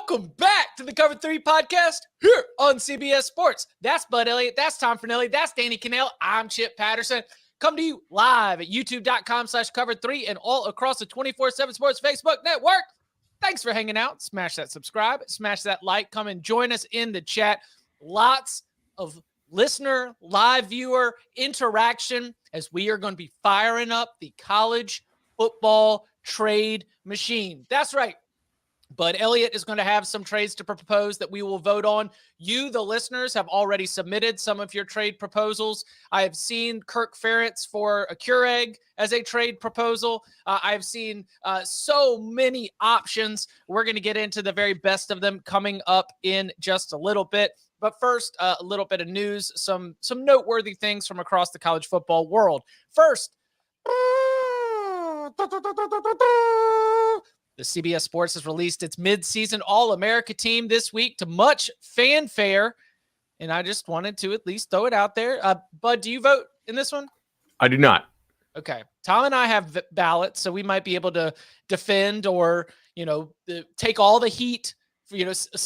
Welcome back to the Cover 3 podcast here on CBS Sports. That's Bud Elliott. That's Tom Fornelli. That's Danny Cannell. I'm Chip Patterson. Come to you live at youtube.com/cover3 and all across the 24/7 Sports Facebook network. Thanks for hanging out. Smash that subscribe. Smash that like. Come and join us in the chat. Lots of listener, live viewer interaction as we are going to be firing up the college football trade machine. That's right. Bud Elliott is going to have some trades to propose that we will vote on. You, the listeners, have already submitted some of your trade proposals. I have seen Kirk Ferentz for a Keurig as a trade proposal. I've seen so many options. We're going to get into the very best of them coming up in just a little bit. But first, a little bit of news, some noteworthy things from across the college football world. First, the CBS Sports has released its mid-season All-America team this week to much fanfare, and I just wanted to at least throw it out there. Bud, do you vote in this one? I do not. Okay. Tom and I have ballots, so we might be able to defend or, take all the heat,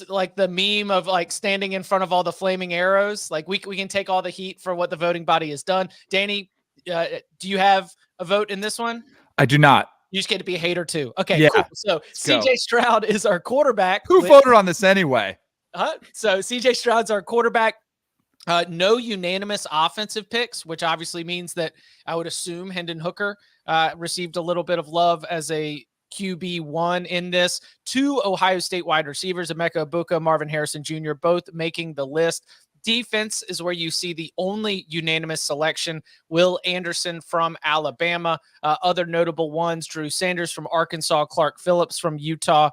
like the meme of like standing in front of all the flaming arrows. Like we can take all the heat for what the voting body has done. Danny, do you have a vote in this one? I do not. You just get to be a hater too. Okay, yeah. Cool. So CJ Stroud is our quarterback. Who voted on this anyway? So CJ Stroud's our quarterback. No unanimous offensive picks, which obviously means that I would assume Hendon Hooker received a little bit of love as a QB1 in this. 2 Ohio State wide receivers, Emeka Egbuka, Marvin Harrison Jr., both making the list. Defense is where you see the only unanimous selection. Will Anderson from Alabama. Other notable ones, Drew Sanders from Arkansas, Clark Phillips from Utah,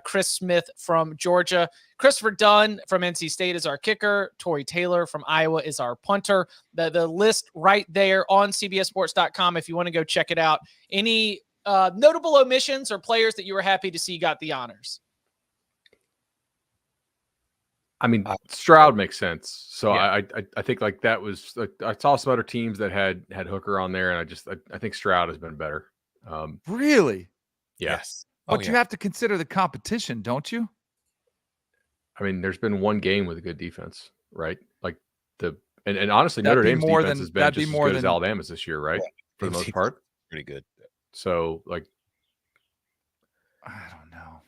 Chris Smith from Georgia. Christopher Dunn from NC State is our kicker. Torrey Taylor from Iowa is our punter. The list right there on CBSSports.com if you want to go check it out. Any notable omissions or players that you were happy to see got the honors? I mean, Stroud makes sense. So yeah. I think like that was I saw some other teams that had Hooker on there, and I think Stroud has been better. Really? Yes. But you have to consider the competition, don't you? I mean, there's been one game with a good defense, right? Like and honestly, Notre Dame's defense has been just as good as Alabama's this year, right? For the most part, pretty good. So like, I don't know.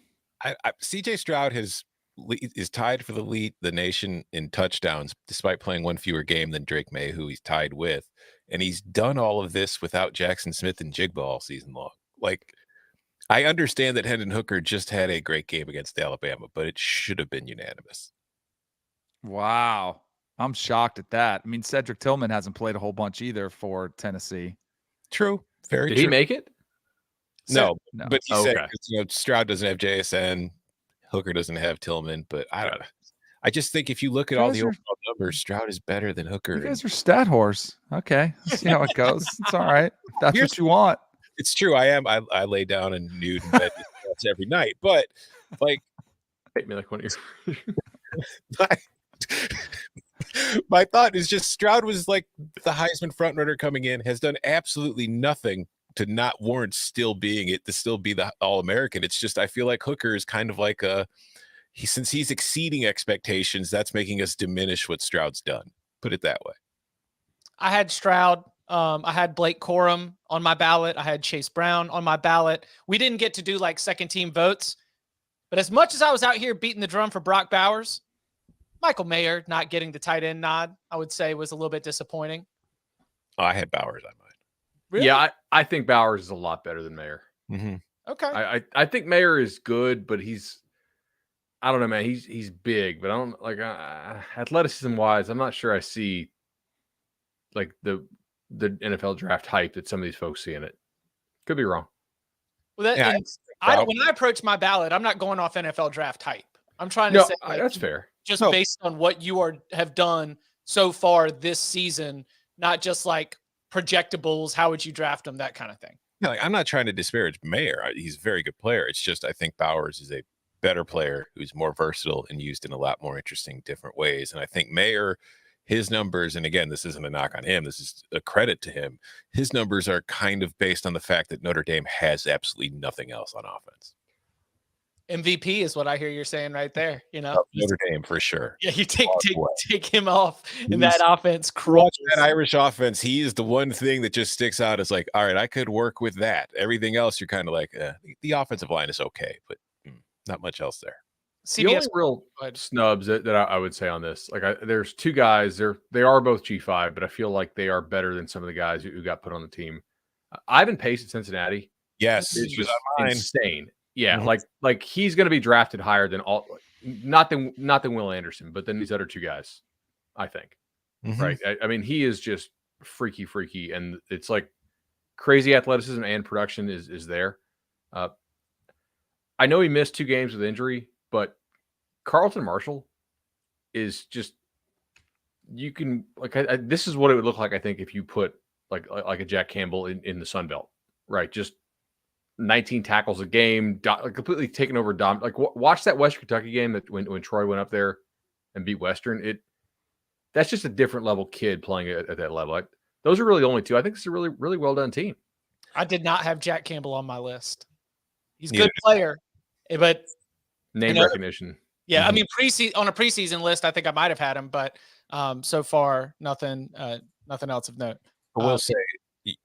CJ Stroud is tied for the nation in touchdowns, despite playing one fewer game than Drake May, who he's tied with. And he's done all of this without Jackson Smith and Jigba all season long. Like, I understand that Hendon Hooker just had a great game against Alabama, but it should have been unanimous. Wow. I'm shocked at that. I mean, Cedric Tillman hasn't played a whole bunch either for Tennessee. True. Very true. Did he make it? No. But he said, Stroud doesn't have JSN. Hooker doesn't have Tillman, but I just think if you look at all the overall numbers, Stroud is better than Hooker. You guys are stat whores. Okay. Let's see how it goes. It's all right. That's what you want. It's true. I am. I lay down and nude in bed every night, but like, hate me like one of your. My thought is just Stroud was like the Heisman frontrunner coming in, has done absolutely nothing to not warrant still being it, to still be the All-American. It's just, I feel like Hooker is kind of like since he's exceeding expectations, that's making us diminish what Stroud's done. Put it that way. I had Stroud. I had Blake Corum on my ballot. I had Chase Brown on my ballot. We didn't get to do like second team votes, but as much as I was out here beating the drum for Brock Bowers, Michael Mayer not getting the tight end nod, I would say was a little bit disappointing. Oh, I had Bowers on mine. Really? Yeah, I think Bowers is a lot better than Mayer. Mm-hmm. Okay. I think Mayer is good, but I don't know, man. He's big, but I don't like athleticism wise. I'm not sure I see like the NFL draft hype that some of these folks see in it. Could be wrong. Well, when I approach my ballot, I'm not going off NFL draft hype. I'm trying to say that's fair. Just based on what you have done so far this season, not just like projectables, how would you draft them, that kind of thing. Yeah, like, I'm not trying to disparage Mayer. He's a very good player. It's just I think Bowers is a better player who's more versatile and used in a lot more interesting, different ways. And I think Mayer, his numbers, and again, this isn't a knock on him, this is a credit to him. His numbers are kind of based on the fact that Notre Dame has absolutely nothing else on offense. MVP is what I hear you're saying right there. Notre Dame for sure. Yeah, you take Boy. him off, and that He's- offense Watch crumbles. that Irish offense. He is the one thing that just sticks out as like, all right, I could work with that. Everything else, you're kind of like, the offensive line is okay, but not much else there. The only real snubs that I would say on this, there's two guys. They are both G5, but I feel like they are better than some of the guys who got put on the team. Ivan Pace at Cincinnati, yes, is just insane. Yeah, Mhm. like he's going to be drafted higher than not than Will Anderson, but then these other two guys, I think. Mhm. Right? I mean, he is just freaky, and it's like crazy athleticism and production is there. I know he missed 2 games with injury, but Carlton Marshall is just you can this is what it would look like, I think, if you put like a Jack Campbell in the Sun Belt, right? Just 19 tackles a game, completely taken over. Watch that West Kentucky game that when Troy went up there and beat Western. That's just a different level kid playing at that level. Those are really the only two. I think it's a really, really well done team. I did not have Jack Campbell on my list. He's a good player, but name recognition. Yeah, I mean, on a preseason list, I think I might have had him, but so far, nothing else of note. I will say,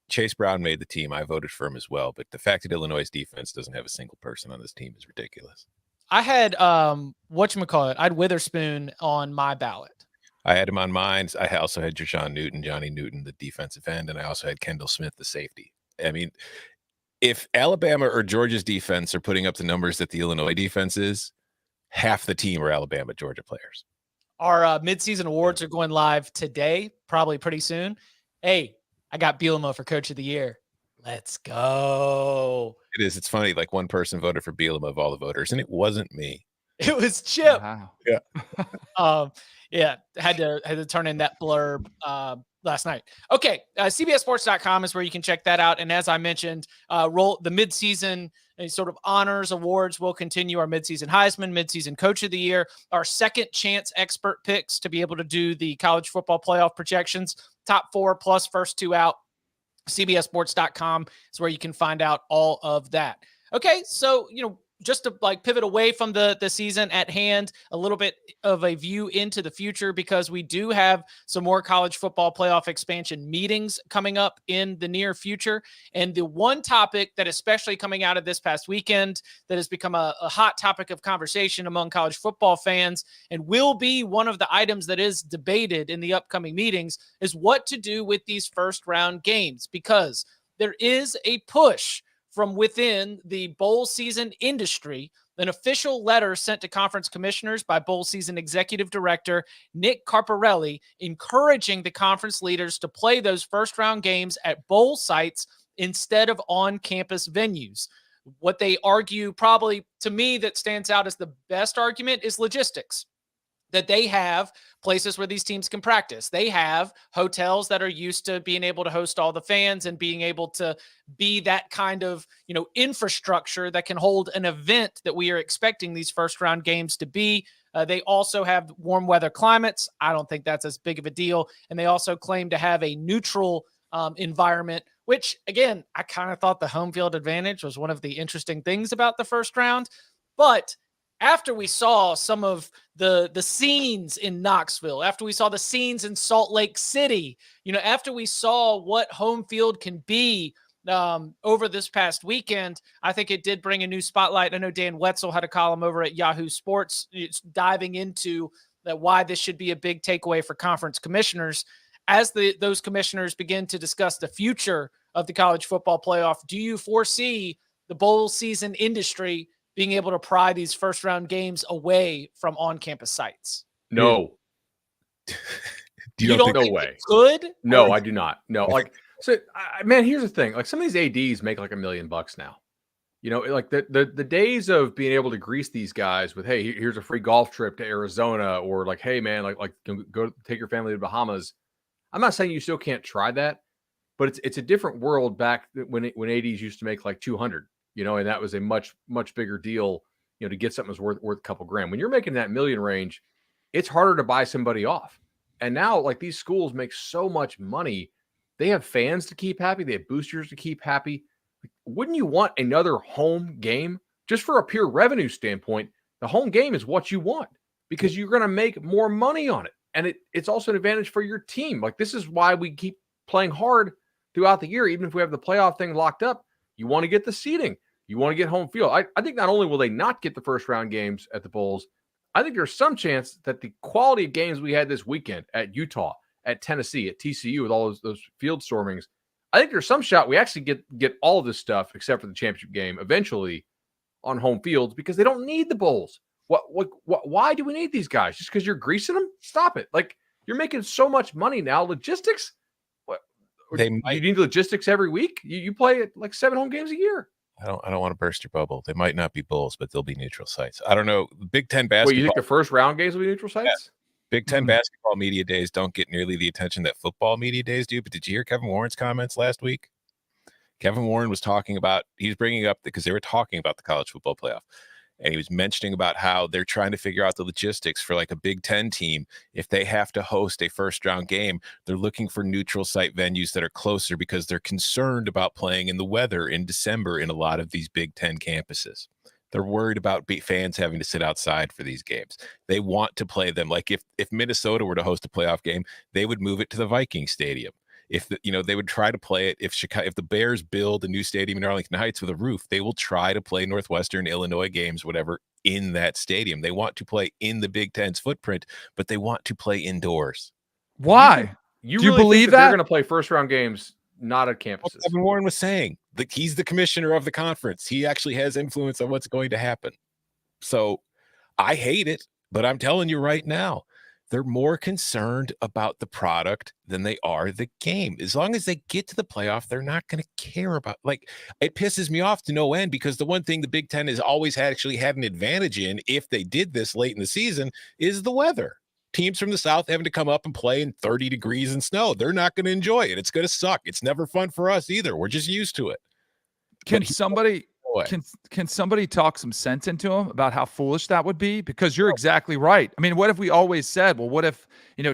Chase Brown made the team. I voted for him as well, but the fact that Illinois' defense doesn't have a single person on this team is ridiculous. I had whatchamacallit, I had Witherspoon on my ballot. I had him on mine. I also had Johnny Newton, the defensive end, and I also had Kendall Smith, the safety. I mean, if Alabama or Georgia's defense are putting up the numbers that the Illinois defense is, half the team are Alabama, Georgia players. Our midseason awards are going live today, probably pretty soon. Hey, I got Bielema for Coach of the Year. Let's go. It is. It's funny. Like one person voted for Bielema of all the voters, and it wasn't me. It was Chip. Wow. Yeah. Yeah. Had to turn in that blurb last night. Okay. CBSSports.com is where you can check that out. And as I mentioned, the midseason sort of honors awards will continue. Our midseason Heisman, midseason Coach of the Year, our second chance expert picks to be able to do the college football playoff projections, top 4 plus first 2 out. CBSSports.com is where you can find out all of that. Okay, so just to pivot away from the season at hand, a little bit of a view into the future, because we do have some more college football playoff expansion meetings coming up in the near future. And the one topic that, especially coming out of this past weekend, that has become a hot topic of conversation among college football fans and will be one of the items that is debated in the upcoming meetings is what to do with these first round games, because there is a push from within the bowl season industry, an official letter sent to conference commissioners by bowl season executive director Nick Carparelli, encouraging the conference leaders to play those first round games at bowl sites instead of on-campus venues. What they argue, probably to me that stands out as the best argument, is logistics. That they have places where these teams can practice. They have hotels that are used to being able to host all the fans and being able to be that kind of, infrastructure that can hold an event that we are expecting these first round games to be. They also have warm weather climates. I don't think that's as big of a deal. And they also claim to have a neutral environment, which again, I kind of thought the home field advantage was one of the interesting things about the first round. But after we saw some of the scenes in Knoxville, after we saw the scenes in Salt Lake City, after we saw what home field can be over this past weekend, I think it did bring a new spotlight. I know Dan Wetzel had a column over at Yahoo Sports diving into why this should be a big takeaway for conference commissioners. As those commissioners begin to discuss the future of the college football playoff, do you foresee the bowl season industry being able to pry these first round games away from on-campus sites? No. You don't think think no way. it could? No, I do not. No, man, here's the thing. Like some of these ADs make like $1 million now. Like the days of being able to grease these guys with, hey, here's a free golf trip to Arizona, or like, hey man, like go take your family to Bahamas. I'm not saying you still can't try that, but it's a different world back when ADs used to make like 200. And that was a much, much bigger deal, to get something that's worth a couple grand. When you're making that $1 million range, it's harder to buy somebody off. And now, like, these schools make so much money. They have fans to keep happy. They have boosters to keep happy. Wouldn't you want another home game just for a pure revenue standpoint, the home game is what you want because you're going to make more money on it. And it's also an advantage for your team. Like, this is why we keep playing hard throughout the year. Even if we have the playoff thing locked up, you want to get the seeding. You want to get home field. I think not only will they not get the first round games at the Bowls, I think there's some chance that the quality of games we had this weekend at Utah, at Tennessee, at TCU with all those field stormings, I think there's some shot we actually get all of this stuff except for the championship game eventually on home fields because they don't need the Bowls. Why do we need these guys? Just because you're greasing them? Stop it. Like, you're making so much money now. Logistics? What? You need logistics every week? You play like 7 home games a year. I don't want to burst your bubble. They might not be Bulls, but they'll be neutral sites. I don't know. Big Ten basketball. Wait, you think the first round games will be neutral sites? Yeah. Big Ten basketball media days don't get nearly the attention that football media days do. But did you hear Kevin Warren's comments last week? Kevin Warren was talking about, he's bringing up because they were talking about the college football playoff. And he was mentioning about how they're trying to figure out the logistics for like a Big Ten team. If they have to host a first round game, they're looking for neutral site venues that are closer because they're concerned about playing in the weather in December in a lot of these Big Ten campuses. They're worried about fans having to sit outside for these games. They want to play them. Like if Minnesota were to host a playoff game, they would move it to the Viking Stadium. They would try to play it. If the Bears build a new stadium in Arlington Heights with a roof, they will try to play Northwestern, Illinois games, whatever, in that stadium. They want to play in the Big Ten's footprint, but they want to play indoors. Why? Do you really believe that they're going to play first round games not at campuses? Well, Kevin Warren was saying that he's the commissioner of the conference. He actually has influence on what's going to happen. So I hate it, but I'm telling you right now, they're more concerned about the product than they are the game. As long as they get to the playoff, they're not going to care about, like, it pisses me off to no end because the one thing the Big Ten has always actually had an advantage in, if they did this late in the season, is the weather. Teams from the South having to come up and play in 30 degrees and snow. They're not going to enjoy it. It's going to suck. It's never fun for us either. We're just used to it. Can somebody talk some sense into him about how foolish that would be? Because you're exactly right. I mean, what if we always said, well, what if,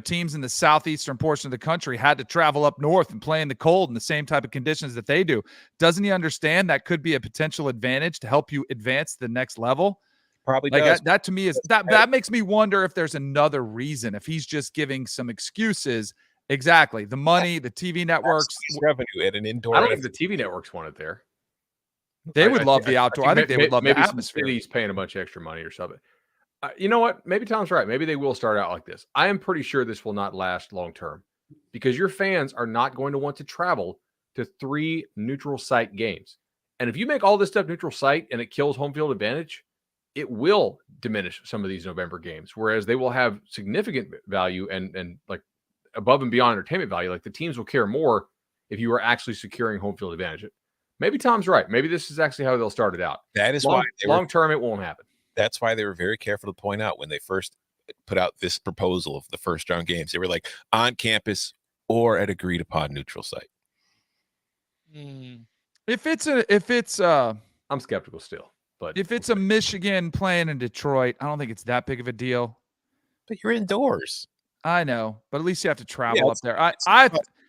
teams in the southeastern portion of the country had to travel up north and play in the cold in the same type of conditions that they do? Doesn't he understand that could be a potential advantage to help you advance to the next level? Probably does. That to me is that makes me wonder if there's another reason, if he's just giving some excuses. Exactly. The money, the TV networks. Revenue at an indoor. I don't think the TV networks want it there. They would love the outdoor. I think they would love the atmosphere. Maybe he's paying a bunch of extra money or something. You know what? Maybe Tom's right. Maybe they will start out like this. I am pretty sure this will not last long term because your fans are not going to want to travel to 3 neutral site games. And if you make all this stuff neutral site and it kills home field advantage, it will diminish some of these November games, whereas they will have significant value and like above and beyond entertainment value. Like, the teams will care more if you are actually securing home field advantage. Maybe Tom's right. Maybe this is actually how they'll start it out. That is why long term it won't happen. That's why they were very careful to point out when they first put out this proposal of the first round games. They were like, on campus or at agreed upon neutral site. If it's I'm skeptical still, but if it's a Michigan playing in Detroit, I don't think it's that big of a deal. But you're indoors. I know, but at least you have to travel up there. I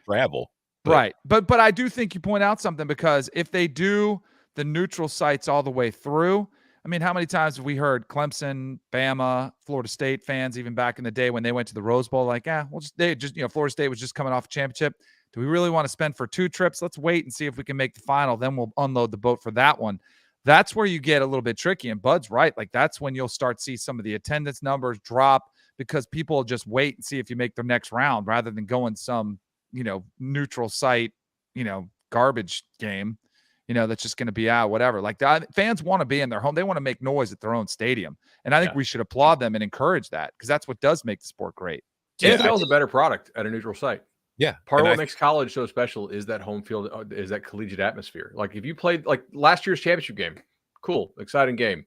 travel. Right. But I do think you point out something, because if they do the neutral sites all the way through, I mean, how many times have we heard Clemson, Bama, Florida State fans, even back in the day when they went to the Rose Bowl, like, Florida State was just coming off a championship. Do we really want to spend for 2 trips? Let's wait and see if we can make the final. Then we'll unload the boat for that one. That's where you get a little bit tricky. And Bud's right. Like, that's when you'll start to see some of the attendance numbers drop, because people just wait and see if you make the next round rather than going some, neutral site, garbage game, that's just going to be out, whatever. Like, the fans want to be in their home. They want to make noise at their own stadium. And I think we should applaud them and encourage that, because that's what does make the sport great. NFL is a better product at a neutral site. Yeah. Part of what makes college so special is that home field, is that collegiate atmosphere. Like, if you played like last year's championship game, cool, exciting game.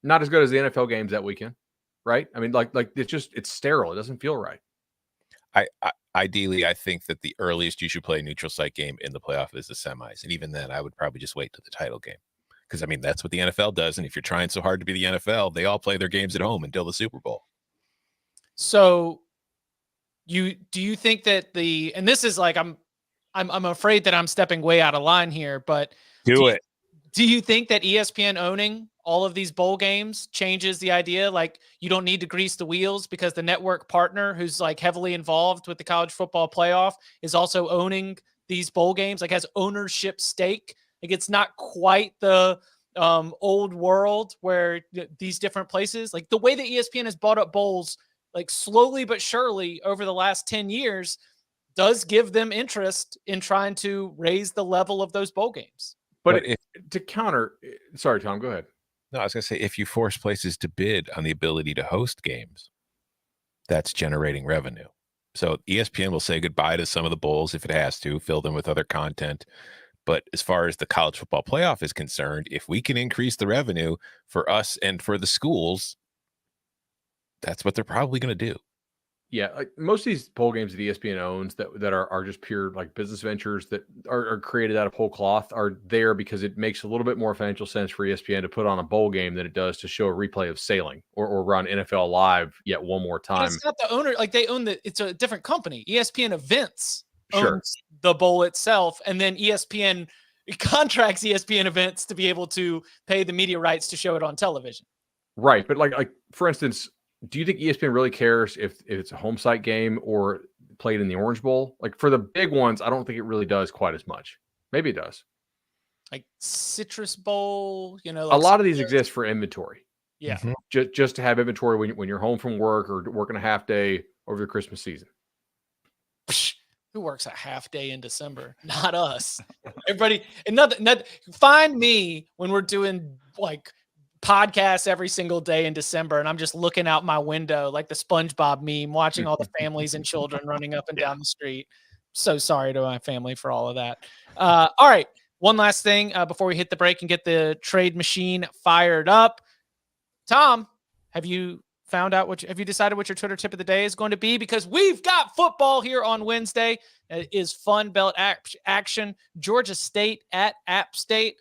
Not as good as the NFL games that weekend, right? I mean, like it's sterile. It doesn't feel right. Ideally, I think that the earliest you should play a neutral site game in the playoff is the semis. And even then, I would probably just wait to the title game. Because, I mean, that's what the NFL does. And if you're trying so hard to be the NFL, they all play their games at home until the Super Bowl. So do you think that and this is like, I'm afraid that I'm stepping way out of line here, but do it. Do you think that ESPN owning all of these bowl games changes the idea. Like, you don't need to grease the wheels because the network partner who's like heavily involved with the college football playoff is also owning these bowl games, like has ownership stake. Like, it's not quite the old world where these different places, like the way that ESPN has bought up bowls, like slowly but surely over the last 10 years, does give them interest in trying to raise the level of those bowl games. But to counter, sorry, Tom, go ahead. No, I was going to say, if you force places to bid on the ability to host games, that's generating revenue. So ESPN will say goodbye to some of the bowls if it has to, fill them with other content. But as far as the college football playoff is concerned, if we can increase the revenue for us and for the schools, that's what they're probably going to do. Yeah, like most of these bowl games that ESPN owns that are just pure like business ventures that are created out of whole cloth are there because it makes a little bit more financial sense for ESPN to put on a bowl game than it does to show a replay of sailing or run NFL Live yet one more time. But it's not the owner, like they own it's a different company. ESPN Events Sure. owns the bowl itself, and then ESPN contracts ESPN Events to be able to pay the media rights to show it on television. Right, but like for instance, do you think ESPN really cares if it's a home site game or played in the Orange Bowl? Like for the big ones, I don't think it really does quite as much. Maybe it does. Like Citrus Bowl, A like lot of these exist for inventory. Yeah. Mm-hmm. Just to have inventory when you're home from work or working a half day over the Christmas season. Psh, who works a half day in December? Not us. Everybody, and nothing. Find me when we're doing like podcasts every single day in December, and I'm just looking out my window like the SpongeBob meme, watching all the families and children running up and down the street. So sorry to my family for all of that. All right, one last thing before we hit the break and get the trade machine fired up. Tom, have you decided what your Twitter tip of the day is going to be? Because we've got football here on Wednesday. It is Fun Belt action. Georgia State at App State.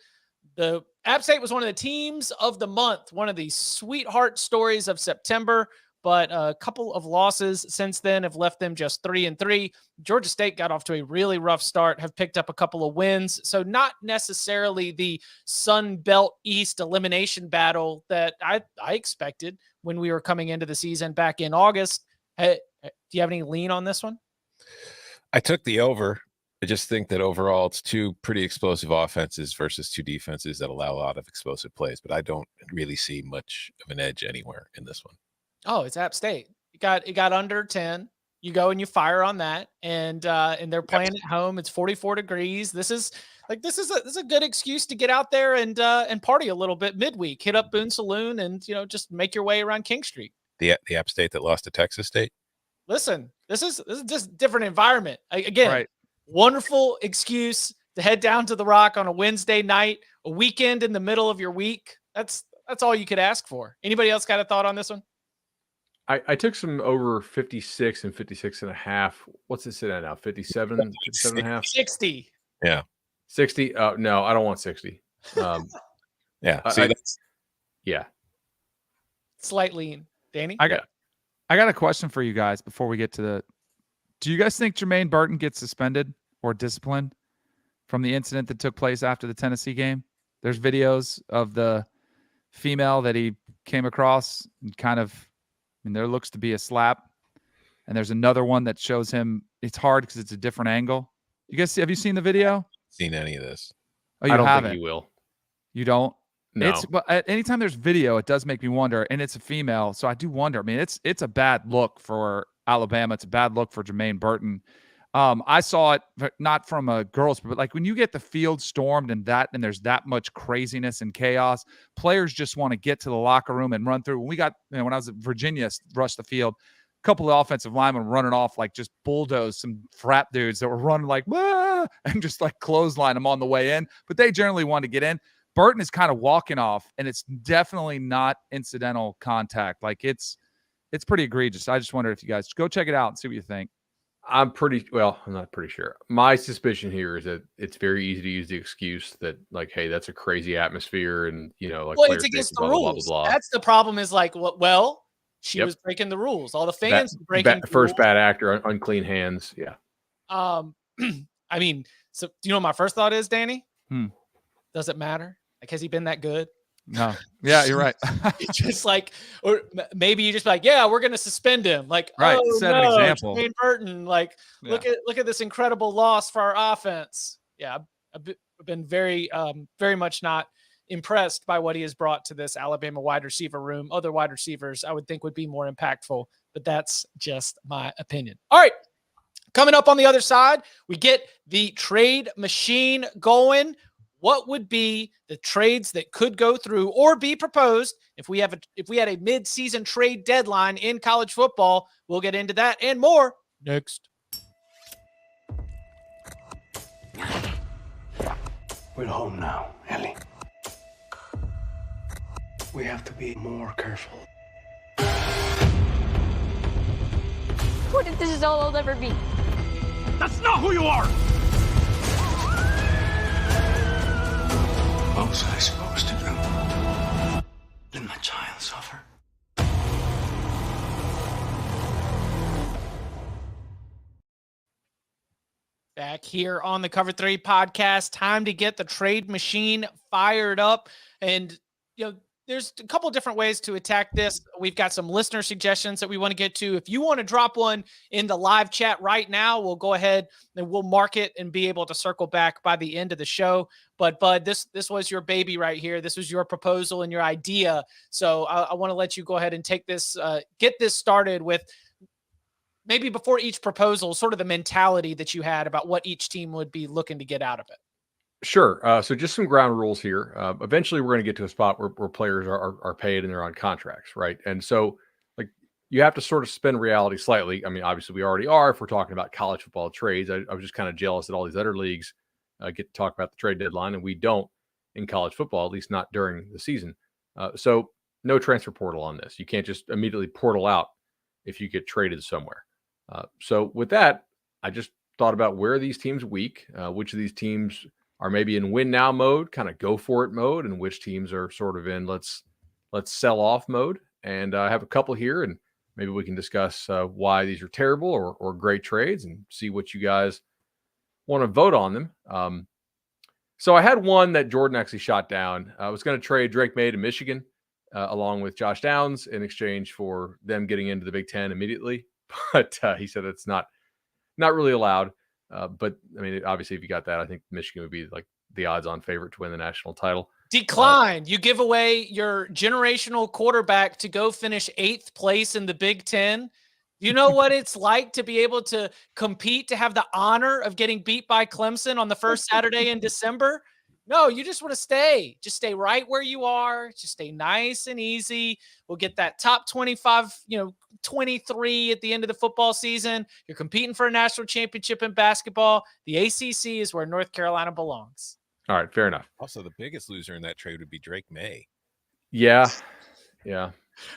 The App State was one of the teams of the month, one of the sweetheart stories of September, but a couple of losses since then have left them just 3-3. Georgia State got off to a really rough start, have picked up a couple of wins. So not necessarily the Sun Belt East elimination battle that I expected when we were coming into the season back in August. Hey, do you have any lean on this one? I took the over. I just think that overall it's two pretty explosive offenses versus two defenses that allow a lot of explosive plays, but I don't really see much of an edge anywhere in this one. Oh, it's App State. It got under 10. You go and you fire on that, and they're playing at home. It's 44 degrees. This is a good excuse to get out there and party a little bit midweek. Hit up Boone Saloon and just make your way around King Street. The App State that lost to Texas State. Listen, this is just a different environment. Again, right. Wonderful excuse to head down to the Rock on a Wednesday night, a weekend in the middle of your week. That's all you could ask for. Anybody else got a thought on this one? I took some over 56 and 56.5. What's it sit at now? 57, 57.5? 60. Yeah. 60. No, I don't want 60. Yeah. Yeah. Slight lean. Danny? I got a question for you guys before we get to do you guys think Jermaine Burton gets suspended or disciplined from the incident that took place after the Tennessee game? There's videos of the female that he came across and there looks to be a slap. And there's another one that shows him. It's hard because it's a different angle. You guys have you seen the video? Seen any of this? Oh, you I don't haven't? think he will. You don't? No. But anytime there's video, it does make me wonder, and it's a female, so I do wonder. I mean, it's a bad look for Alabama. It's a bad look for Jermaine Burton. I saw it not from a girl's, but like when you get the field stormed and there's that much craziness and chaos, players just want to get to the locker room and run through. When we got, when I was at Virginia, rushed the field, a couple of offensive linemen running off like just bulldoze some frat dudes that were running like, wah, and just like clothesline them on the way in. But they generally want to get in. Burton is kind of walking off, and it's definitely not incidental contact. Like it's pretty egregious. I just wonder if you guys go check it out and see what you think. I'm not pretty sure. My suspicion here is that it's very easy to use the excuse that like, hey, that's a crazy atmosphere, and like, well, it's against the rules. Blah, blah, blah. That's the problem. Is like, well, she was breaking the rules. All the fans were breaking the first rules. Bad actor, unclean hands. Yeah. I mean, so do you know what my first thought is, Danny? Does it matter? Like, has he been that good? No. Yeah, you're right. It's just like, or maybe you just be like, yeah, we're going to suspend him. Like, Right, oh set an no, example. Jermaine Burton. Like, Yeah. look at this incredible loss for our offense. Yeah, I've been very much not impressed by what he has brought to this Alabama wide receiver room. Other wide receivers, I would think, would be more impactful, but that's just my opinion. All right, coming up on the other side, we get the trade machine going. What would be the trades that could go through or be proposed if we had a mid-season trade deadline in college football? We'll get into that and more next. We're home now, Ellie. We have to be more careful. What if this is all I'll ever be? That's not who you are! What was I supposed to do? Let my child suffer? Back here on the Cover 3 podcast, time to get the trade machine fired up. And, there's a couple different ways to attack this. We've got some listener suggestions that we want to get to. If you want to drop one in the live chat right now, we'll go ahead and we'll mark it and be able to circle back by the end of the show. But Bud, this was your baby right here. This was your proposal and your idea. So I want to let you go ahead and take this, get this started with maybe before each proposal, sort of the mentality that you had about what each team would be looking to get out of it. Sure. So just some ground rules here. Eventually, we're going to get to a spot where players are paid and they're on contracts, right? And so, like, you have to sort of spin reality slightly. I mean, obviously, we already are if we're talking about college football trades. I was just kind of jealous that all these other leagues get to talk about the trade deadline, and we don't in college football, at least not during the season. So no transfer portal on this. You can't just immediately portal out if you get traded somewhere. So with that, I just thought about where are these teams weak, which of these teams are maybe in win now mode, kind of go for it mode, and which teams are sort of in let's sell off mode. And I have a couple here, and maybe we can discuss why these are terrible or great trades and see what you guys want to vote on them. So I had one that Jordan actually shot down. I was going to trade Drake May to Michigan along with Josh Downs in exchange for them getting into the Big Ten immediately. But he said it's not really allowed. But I mean, obviously, if you got that, I think Michigan would be like the odds-on favorite to win the national title. Decline. You give away your generational quarterback to go finish 8th place in the Big Ten. You know what it's like to be able to compete, to have the honor of getting beat by Clemson on the first Saturday in December? No, you just want to stay. Just stay right where you are. Just stay nice and easy. We'll get that top 25, 23 at the end of the football season. You're competing for a national championship in basketball. The ACC is where North Carolina belongs. All right, fair enough. Also, the biggest loser in that trade would be Drake May. Yeah.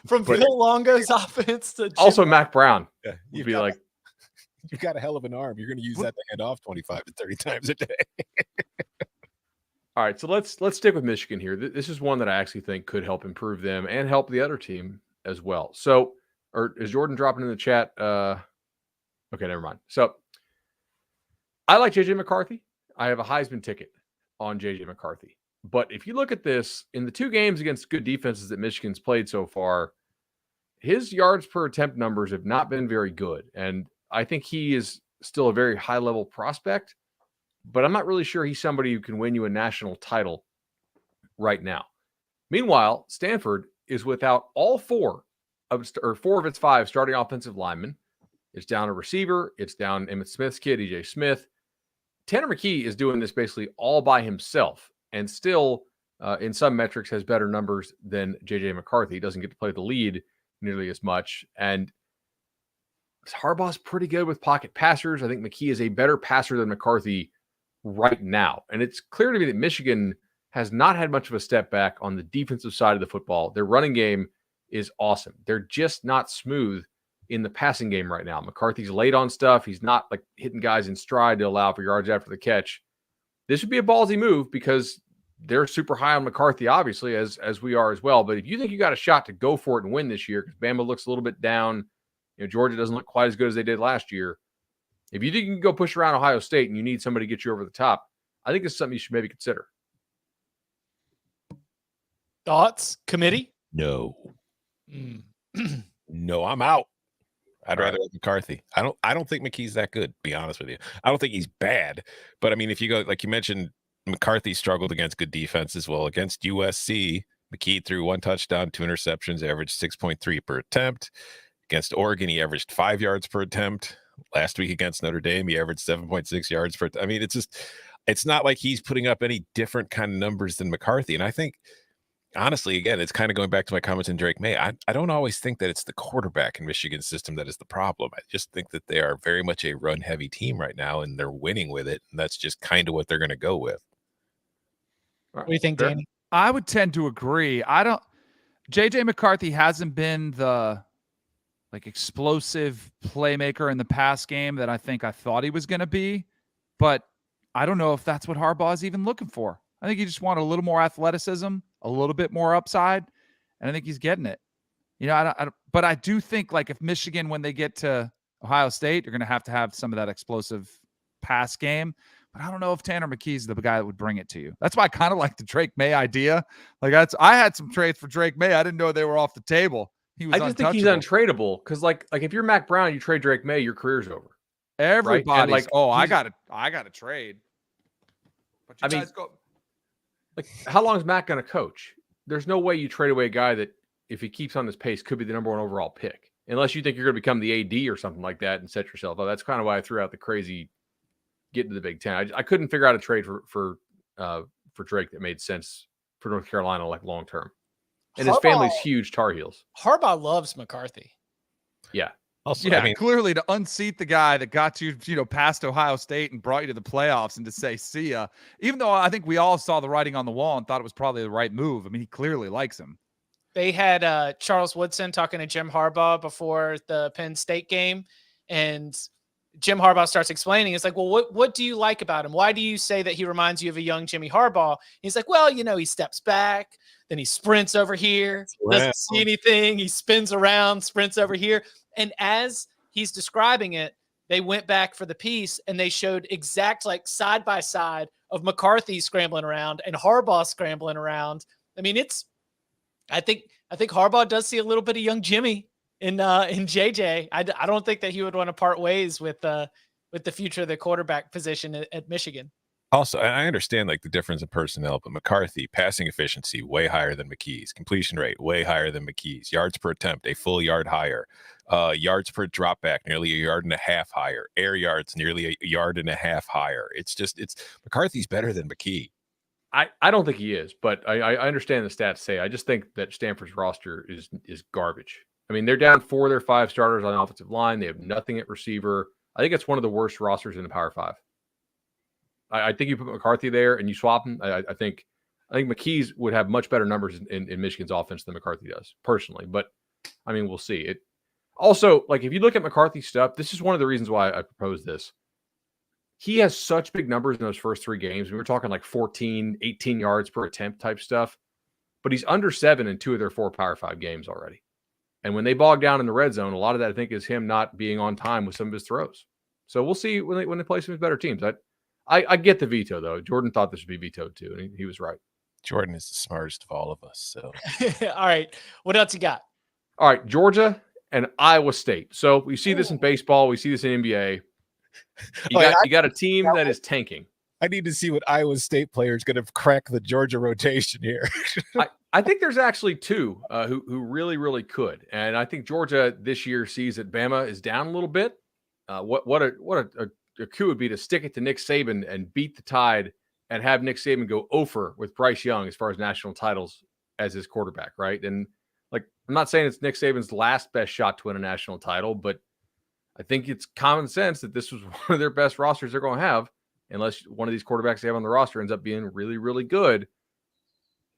From Phil Longo's offense to also Mac Brown. Yeah, You'd be like, you've got a hell of an arm. You're going to use that to hand off 25 to 30 times a day. all right, so let's stick with Michigan here. This is one that I actually think could help improve them and help the other team as well. So, or is Jordan dropping in the chat? Okay, never mind. So I like JJ McCarthy. I have a Heisman ticket on JJ McCarthy. But if you look at this, in the 2 games against good defenses that Michigan's played so far, his yards per attempt numbers have not been very good. And I think he is still a very high-level prospect, but I'm not really sure he's somebody who can win you a national title right now. Meanwhile, Stanford is without all 4 of its 5 starting offensive linemen. It's down a receiver. It's down Emmitt Smith's kid, EJ Smith. Tanner McKee is doing this basically all by himself, and still, in some metrics, has better numbers than J.J. McCarthy. He doesn't get to play the lead nearly as much. And Harbaugh's pretty good with pocket passers. I think McKee is a better passer than McCarthy right now. And it's clear to me that Michigan has not had much of a step back on the defensive side of the football. Their running game is awesome. They're just not smooth in the passing game right now. McCarthy's late on stuff. He's not like hitting guys in stride to allow for yards after the catch. This would be a ballsy move because they're super high on McCarthy, obviously, as we are as well. But if you think you got a shot to go for it and win this year, because Bama looks a little bit down, Georgia doesn't look quite as good as they did last year. If you think you can go push around Ohio State and you need somebody to get you over the top, I think it's something you should maybe consider. Thoughts, committee? No. Mm. No, I'm out. I'd All rather have McCarthy. I don't think McKee's that good, to be honest with you. I don't think he's bad. But I mean, if you go, like you mentioned, McCarthy struggled against good defense as well. Against USC, McKee threw 1 touchdown, 2 interceptions, averaged 6.3 per attempt. Against Oregon, he averaged 5 yards per attempt. Last week against Notre Dame, he averaged 7.6 yards per. I mean, it's not like he's putting up any different kind of numbers than McCarthy. And I think, honestly, again, it's kind of going back to my comments on Drake May. I don't always think that it's the quarterback in Michigan's system that is the problem. I just think that they are very much a run-heavy team right now, and they're winning with it. And that's just kind of what they're going to go with. What do you think, Fair. Danny? I would tend to agree. JJ McCarthy hasn't been the explosive playmaker in the pass game that I thought he was going to be, but I don't know if that's what Harbaugh's even looking for. I think he just wanted a little more athleticism, a little bit more upside, and I think he's getting it. But I do think if Michigan, when they get to Ohio State, you're going to have some of that explosive pass game. But I don't know if Tanner McKee's the guy that would bring it to you. That's why I kind of like the Drake May idea. I had some trades for Drake May. I didn't know they were off the table. I just think he's untradeable because, like if you're Mac Brown, you trade Drake May, your career's over. Everybody's right? I got to trade. But I mean, how long is Mac going to coach? There's no way you trade away a guy that, if he keeps on this pace, could be the number 1 overall pick, unless you think you're going to become the AD or something like that and set yourself up. That's kind of why I threw out the crazy getting to the Big Ten. I couldn't figure out a trade for Drake that made sense for North Carolina long term. And his family's huge Tar Heels. Harbaugh loves McCarthy. Yeah. Also, yeah, clearly to unseat the guy that got you, past Ohio State and brought you to the playoffs, and to say, see ya, even though I think we all saw the writing on the wall and thought it was probably the right move. I mean, he clearly likes him. They had Charles Woodson talking to Jim Harbaugh before the Penn State game, and Jim Harbaugh starts explaining. It's like, well, what do you like about him? Why do you say that he reminds you of a young Jimmy Harbaugh? He's like, well, he steps back, then he sprints over here, doesn't see anything. He spins around, sprints over here. And as he's describing it, they went back for the piece and they showed exact side by side of McCarthy scrambling around and Harbaugh scrambling around. I mean, I think Harbaugh does see a little bit of young Jimmy in JJ. I don't think that he would want to part ways with the future of the quarterback position at Michigan. Also, I understand the difference in personnel, but McCarthy, passing efficiency way higher than McKee's, completion rate way higher than McKee's, yards per attempt a full yard higher, yards per drop back nearly 1.5 yards higher, air yards nearly 1.5 yards higher. It's McCarthy's better than McKee. I don't think he is, but I understand the stats say. I just think that Stanford's roster is garbage. I mean, they're down 4 of their 5 starters on the offensive line. They have nothing at receiver. I think it's one of the worst rosters in the Power 5. I think you put McCarthy there and you swap him. I think McKee's would have much better numbers in Michigan's offense than McCarthy does, personally. But I mean, we'll see. It also, if you look at McCarthy's stuff, this is one of the reasons why I proposed this. He has such big numbers in those first 3 games. We were talking 14, 18 yards per attempt type stuff, but he's under 7 in 2 of their 4 Power 5 games already. And when they bog down in the red zone, a lot of that I think is him not being on time with some of his throws. So we'll see when they play some better teams. I get the veto, though. Jordan thought this should be vetoed, too, and he was right. Jordan is the smartest of all of us. So, all right. What else you got? All right. Georgia and Iowa State. So we see this in baseball. We see this in NBA. You got a team that is tanking. I need to see what Iowa State player is going to crack the Georgia rotation here. I think there's actually 2 who really, really could. And I think Georgia this year sees that Bama is down a little bit. What a coup would be to stick it to Nick Saban and beat the Tide and have Nick Saban go over with Bryce Young as far as national titles as his quarterback, right? And I'm not saying it's Nick Saban's last best shot to win a national title, but I think it's common sense that this was one of their best rosters they're going to have, unless one of these quarterbacks they have on the roster ends up being really, really good.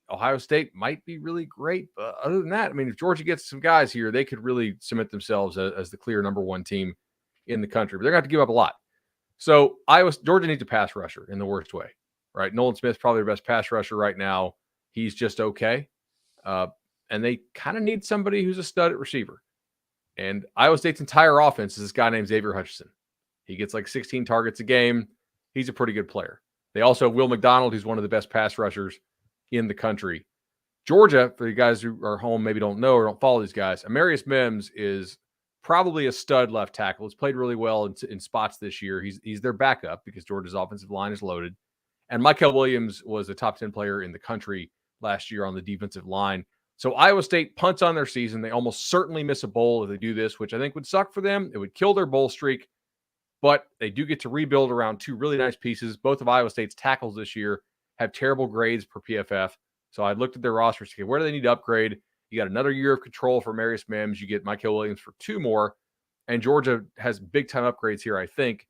Ohio State might be really great, but other than that, I mean, if Georgia gets some guys here, they could really cement themselves as the clear number 1 team in the country, but they're going to have to give up a lot. So Georgia needs a pass rusher in the worst way, right? Nolan Smith's probably their best pass rusher right now. He's just okay. And they kind of need somebody who's a stud at receiver. And Iowa State's entire offense is this guy named Xavier Hutchinson. He gets 16 targets a game. He's a pretty good player. They also have Will McDonald, who's one of the best pass rushers in the country. Georgia, for you guys who are home, maybe don't know or don't follow these guys, Amarius Mims is probably a stud left tackle. He's played really well in spots this year. He's their backup because Georgia's offensive line is loaded. And Michael Williams was a top 10 player in the country last year on the defensive line. So Iowa State punts on their season. They almost certainly miss a bowl if they do this, which I think would suck for them. It would kill their bowl streak. But they do get to rebuild around two really nice pieces. Both of Iowa State's tackles this year have terrible grades per PFF. So I looked at their rosters. Okay, where do they need to upgrade? You got another year of control for Marius Mims. You get Michael Williams for 2 more. And Georgia has big-time upgrades here, I think,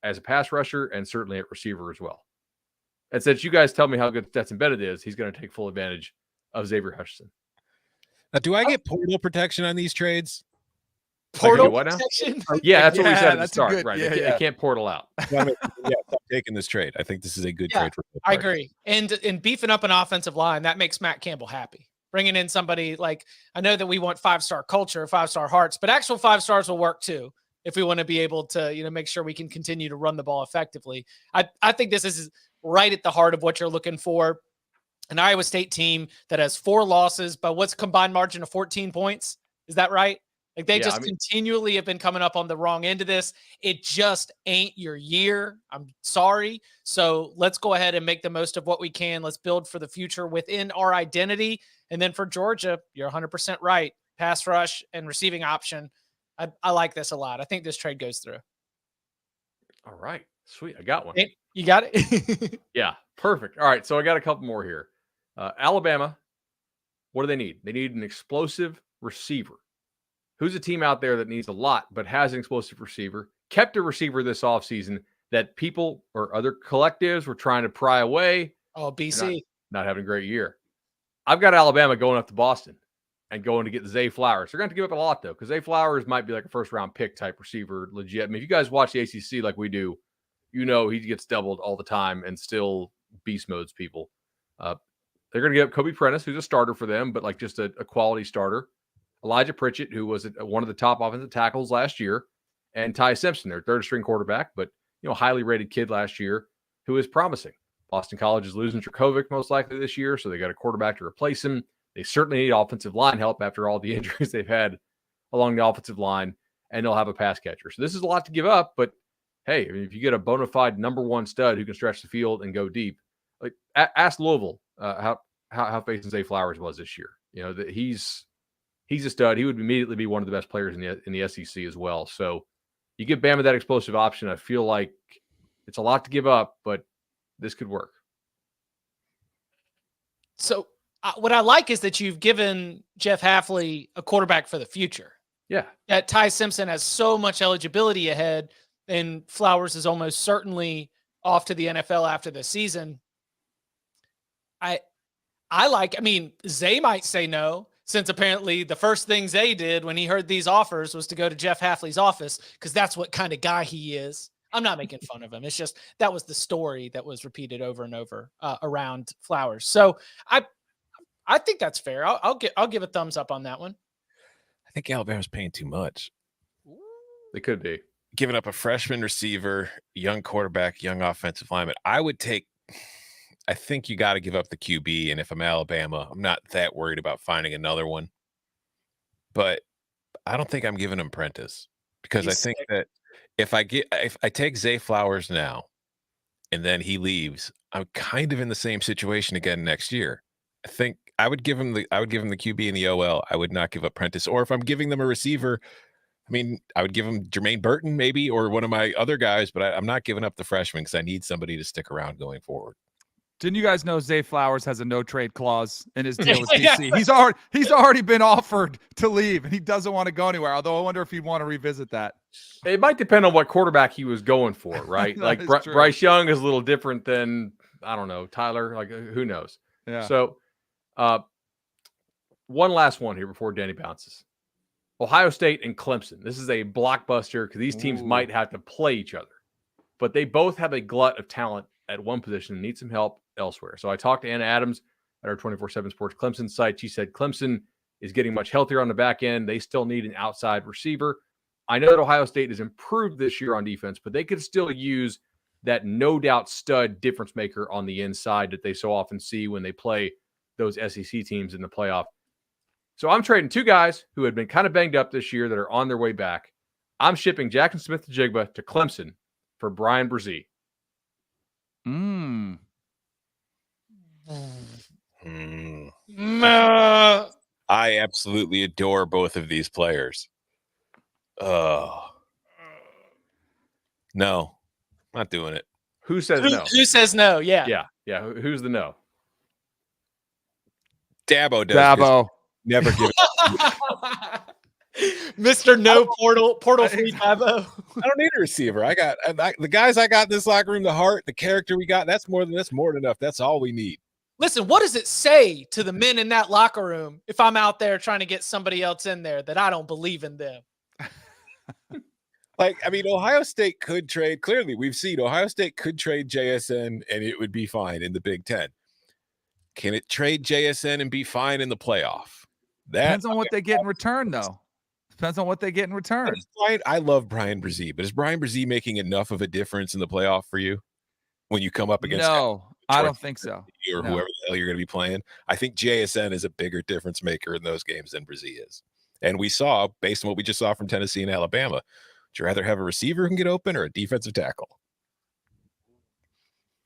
as a pass rusher and certainly at receiver as well. And since you guys tell me how good Stetson Bennett is, he's going to take full advantage of Xavier Hutchinson. Now, do I get portal protection on these trades? Portal what now? protection? Yeah, that's what we said at the that's start. good- Right. yeah, They can't portal out. Yeah, stop taking this trade. I think this is a good Yeah, trade for both I parties. agree. And beefing up an offensive line, that makes Matt Campbell happy. Bringing in somebody like, I know that we want 5-star culture, 5-star hearts, but actual 5 stars will work too if we want to be able to, make sure we can continue to run the ball effectively. I think this is right at the heart of what you're looking for. An Iowa State team that has 4 losses, but what's combined margin of 14 points? Is that right? Like they continually have been coming up on the wrong end of this. It just ain't your year. I'm sorry. So let's go ahead and make the most of what we can. Let's build for the future within our identity. And then for Georgia, you're 100% right. Pass rush and receiving option. I like this a lot. I think this trade goes through. All right. Sweet. I got one. Hey, you got it? Yeah. Perfect. All right. So I got a couple more here. Alabama, what do they need? They need an explosive receiver. Who's a team out there that needs a lot but has an explosive receiver? Kept a receiver this offseason that people or other collectives were trying to pry away. Oh, BC. Not having a great year. I've got Alabama going up to Boston and going to get Zay Flowers. They're going to give up a lot, though, because Zay Flowers might be like a first-round pick type receiver, legit. I mean, if you guys watch the ACC like we do, you know he gets doubled all the time and still beast modes people. They're going to give up Kobe Prentice, who's a starter for them, but like just a quality starter. Elijah Pritchett, who was one of the top offensive tackles last year, and Ty Simpson, their third-string quarterback, but highly rated kid last year, who is promising. Boston College is losing Dracovic most likely this year, so they got a quarterback to replace him. They certainly need offensive line help after all the injuries they've had along the offensive line, and they'll have a pass catcher. So this is a lot to give up, but hey, I mean, if you get a bona fide number 1 stud who can stretch the field and go deep, like ask Louisville how facing Zay Flowers was this year. That he's a stud. He would immediately be one of the best players in the SEC as well. So you give Bama that explosive option. I feel like it's a lot to give up, but this could work. So what I like is that you've given Jeff Hafley a quarterback for the future. Yeah. That Ty Simpson has so much eligibility ahead, and Flowers is almost certainly off to the NFL after the season. I mean, Zay might say no, since apparently the first thing Zay did when he heard these offers was to go to Jeff Hafley's office, because that's what kind of guy he is. I'm not making fun of him. It's just that was the story that was repeated over and over around Flowers. So I think that's fair. I'll give a thumbs up on that one. I think Alabama's paying too much. They could be. Giving up a freshman receiver, young quarterback, young offensive lineman. I think you got to give up the QB. And if I'm Alabama, I'm not that worried about finding another one. But I don't think I'm giving him Prentice, because I think that if I take Zay Flowers now and then he leaves, I'm kind of in the same situation again next year. I think I would give him the QB and the OL. I would not give up Prentice. Or if I'm giving them a receiver, I mean, I would give him Jermaine Burton maybe, or one of my other guys, but I'm not giving up the freshman because I need somebody to stick around going forward. Didn't you guys know Zay Flowers has a no trade clause in his deal with DC? He's already been offered to leave, and he doesn't want to go anywhere. Although I wonder if he'd want to revisit that. It might depend on what quarterback he was going for, right? Like Bryce Young is a little different than, I don't know, Tyler. Like who knows? Yeah. So, one last one here before Danny bounces. Ohio State and Clemson. This is a blockbuster because these teams might have to play each other, but they both have a glut of talent at one position and need some help elsewhere. So I talked to Anna Adams at our 24/7 Sports Clemson site. She said Clemson is getting much healthier on the back end. They still need an outside receiver. I know that Ohio State has improved this year on defense, but they could still use that no doubt stud difference maker on the inside that they so often see when they play those SEC teams in the playoff. So I'm trading two guys who had been kind of banged up this year that are on their way back. I'm shipping Jackson Smith-Njigba to Clemson for Brian Brzee. I absolutely adore both of these players. No, not doing it. Who says no? Who says no? Yeah. Yeah. Who's the no? Dabo does. Dabo. Never give it. Mr. No Portal free Dabo. I don't need a receiver. I got the guys I got in this locker room, the heart, the character we got. That's more than enough. That's all we need. Listen, what does it say to the men in that locker room if I'm out there trying to get somebody else in there that I don't believe in them? Like, I mean, Ohio State could trade. Clearly, we've seen Ohio State could trade JSN and it would be fine in the Big Ten. Can it trade JSN and be fine in the playoff? That Depends on what they get in return, though. Depends on what they get in return. I love Brian Brzee, but is Brian Brzee making enough of a difference in the playoff for you when you come up against? No, I don't think so. Or whoever the hell you're going to be playing. I think JSN is a bigger difference maker in those games than Brzee is. And we saw, based on what we just saw from Tennessee and Alabama, would you rather have a receiver who can get open or a defensive tackle?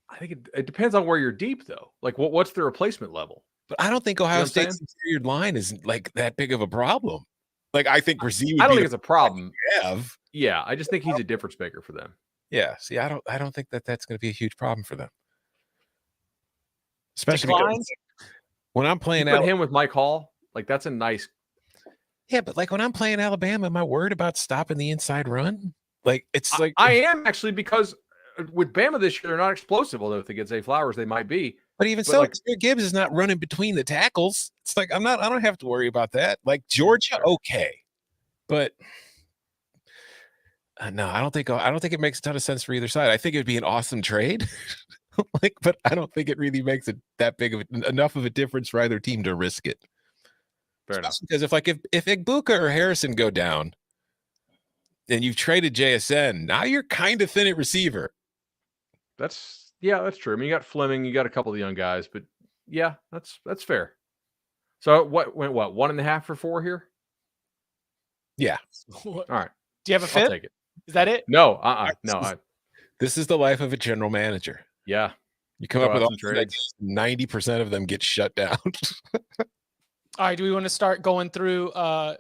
I think it depends on where you're deep, though. Like, what's the replacement level? But I don't think Ohio State's interior line is like that big of a problem. Like, I think Brzee would I don't think it's a problem. Have. Yeah, I just think he's a difference maker for them. Yeah, see, I don't think that's going to be a huge problem for them. Especially because when I'm playing put him with Mike Hall, like that's a nice. Yeah, but like when I'm playing Alabama, am I worried about stopping the inside run? Like it's like I am actually, because with Bama this year, they're not explosive. Although if they get Zay Flowers, they might be. But even so, like, Gibbs is not running between the tackles. It's like I don't have to worry about that. Like Georgia, okay, but no, I don't think it makes a ton of sense for either side. I think it would be an awesome trade, but I don't think it really makes it that big of enough of a difference for either team to risk it. Fair enough. Because if Igbuka or Harrison go down, and you've traded JSN, now you're kind of thin at receiver. That's true. I mean, you got Fleming, you got a couple of young guys, but yeah, that's fair. So what went 1.5 for 4 here? Yeah. All right. Do you have a fifth? I'll take it. Is that it? No, no. This is the life of a general manager. Yeah. You come up with all trades, 90% of them get shut down. All right. Do we want to start going through? So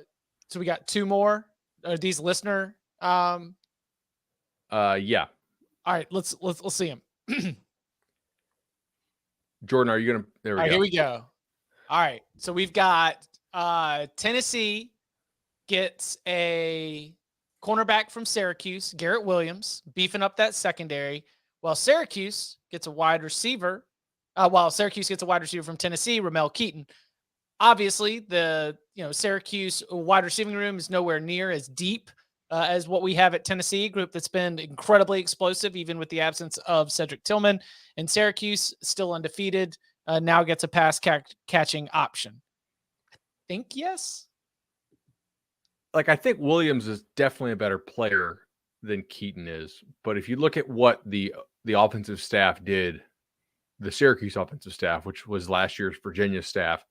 we got 2 more. Are these listener? Yeah. All right. Let's see them. Jordan, are you gonna? There we go. Here we go. All right. So we've got Tennessee gets a cornerback from Syracuse, Garrett Williams, beefing up that secondary, while Syracuse gets a wide receiver. Syracuse gets a wide receiver from Tennessee, Ramel Keaton. Obviously, the Syracuse wide receiving room is nowhere near as deep as what we have at Tennessee, group that's been incredibly explosive, even with the absence of Cedric Tillman. And Syracuse, still undefeated, now gets a pass catching option. I think yes. Like, I think Williams is definitely a better player than Keaton is. But if you look at what the offensive staff did, the Syracuse offensive staff, which was last year's Virginia staff,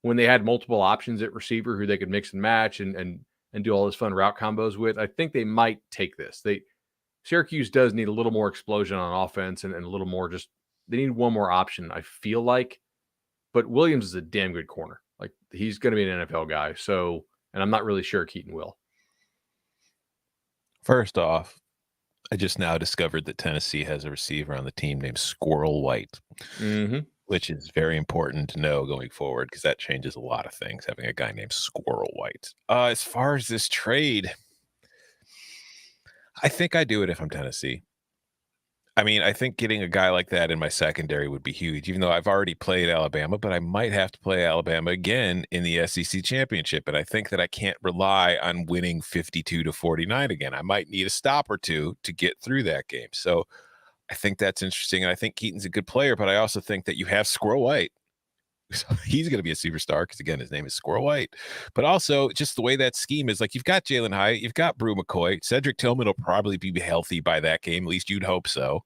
when they had multiple options at receiver who they could mix and match and do all this fun route combos with, I think they might take this. Syracuse does need a little more explosion on offense and a little more they need one more option, I feel like. But Williams is a damn good corner. Like, he's going to be an NFL guy. So, and I'm not really sure Keaton will. First off, I just now discovered that Tennessee has a receiver on the team named Squirrel White, which is very important to know going forward because that changes a lot of things, having a guy named Squirrel White. As far as this trade, I think I do it if I'm Tennessee. I mean, I think getting a guy like that in my secondary would be huge, even though I've already played Alabama, but I might have to play Alabama again in the SEC championship. And I think that I can't rely on winning 52-49 again. I might need a stop or two to get through that game. So I think that's interesting. And I think Keaton's a good player, but I also think that you have Squirrel White. So he's going to be a superstar because, again, his name is Squirrel White. But also, just the way that scheme is, like, you've got Jalen Hyatt, you've got Brew McCoy. Cedric Tillman will probably be healthy by that game. At least you'd hope so.